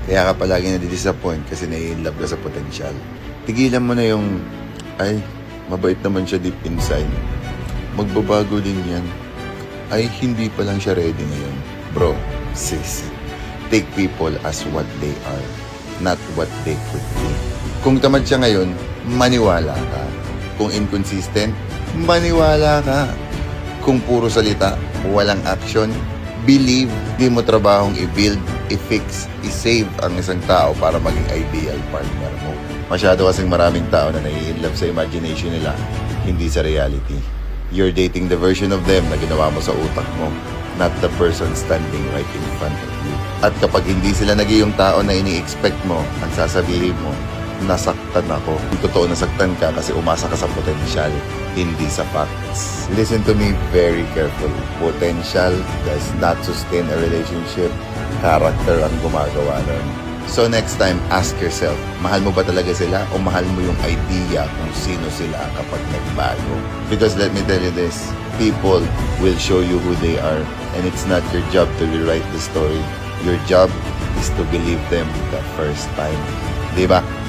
Kaya ka palagi na-disappoint kasi nai-inlove ka sa potential. Tigilan mo na yung, ay, mabait naman siya deep inside. Magbabago din yan. Ay, hindi pa lang siya ready ngayon. Bro, sis, take people as what they are, not what they could be. Kung tamad siya ngayon, maniwala ka. Kung inconsistent, maniwala ka. Kung puro salita, walang action, believe. Di mo trabahong i-build, i-fix, i-save ang isang tao para maging ideal partner mo. Masyado kasing maraming tao na nai-inlove sa imagination nila, hindi sa reality. You're dating the version of them na ginawa mo sa utak mo, not the person standing right in front of you. At kapag hindi sila naging yung tao na ini-expect mo, ang sasabihin mo, nasaktan ako. Totoo nasaktan ka kasi umasa ka sa potential, hindi sa facts. Listen to me very carefully. Potential does not sustain a relationship. Character ang gumagawa nun. So next time, ask yourself, mahal mo ba talaga sila o mahal mo yung idea kung sino sila kapag nagbago? Because let me tell you this, people will show you who they are and it's not your job to rewrite the story. Your job is to believe them the first time. Diba?